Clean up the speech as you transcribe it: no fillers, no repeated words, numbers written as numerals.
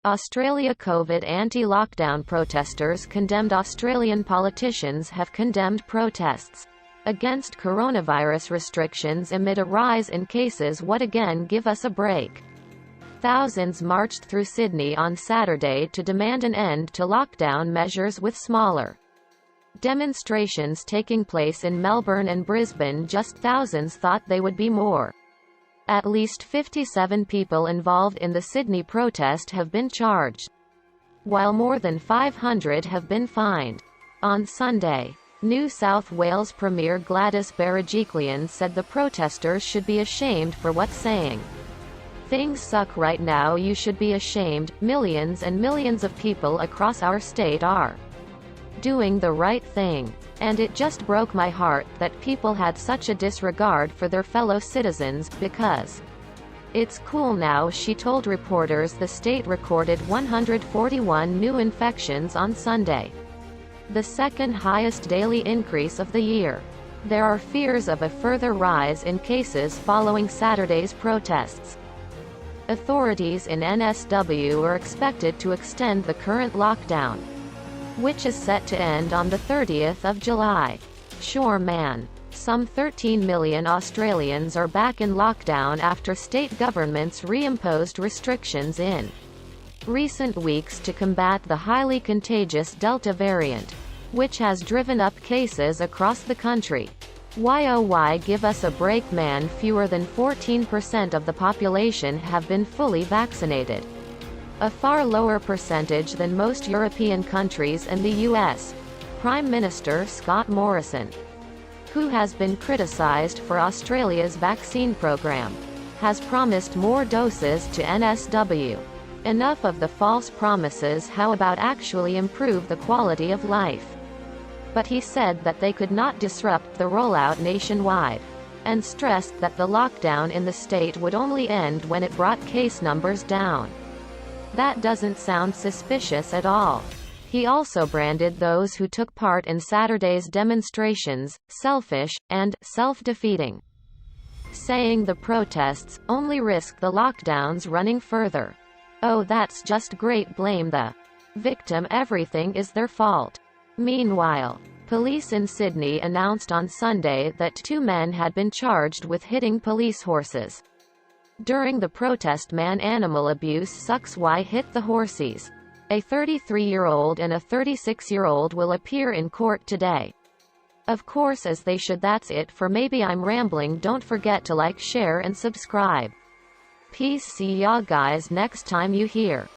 Australia COVID anti-lockdown protesters condemned. Australian politicians have condemned protests against coronavirus restrictions amid a rise in cases. What again, give us a break. Thousands marched through Sydney on Saturday to demand an end to lockdown measures, with smaller demonstrations taking place in Melbourne and Brisbane. Just thousands thought they would be more. At least 57 people involved in the Sydney protest have been charged, while more than 500 have been fined. On Sunday, New South Wales Premier Gladys Berejiklian said the protesters should be ashamed for what's saying. "Things suck right now, you should be ashamed. Millions and millions of people across our state are doing the right thing. And it just broke my heart that people had such a disregard for their fellow citizens, because it's cool now," she told reporters. The state recorded 141 new infections on Sunday, the second highest daily increase of the year. There are fears of a further rise in cases following Saturday's protests. Authorities in NSW are expected to extend the current lockdown, which is set to end on the 30th of July. Sure man. Some 13 million Australians are back in lockdown after state governments reimposed restrictions in recent weeks to combat the highly contagious Delta variant, which has driven up cases across the country. Why give us a break, man. Fewer than 14% of the population have been fully vaccinated, a far lower percentage than most European countries and the US. Prime Minister Scott Morrison, who has been criticised for Australia's vaccine program, has promised more doses to NSW. Enough of the false promises. How about actually improve the quality of life? But he said that they could not disrupt the rollout nationwide, and stressed that the lockdown in the state would only end when it brought case numbers down. That doesn't sound suspicious at all. He also branded those who took part in Saturday's demonstrations selfish and self-defeating, saying the protests only risk the lockdowns running further. Oh, that's just great. Blame the victim. Everything is their fault. Meanwhile, police in Sydney announced on Sunday that 2 men had been charged with hitting police horses during the protest. Man-animal abuse sucks. Why hit the horses? A 33-year-old and a 36-year-old will appear in court today. Of course, as they should. That's it for maybe I'm rambling. Don't forget to like, share and subscribe. Peace. See ya guys next time you hear.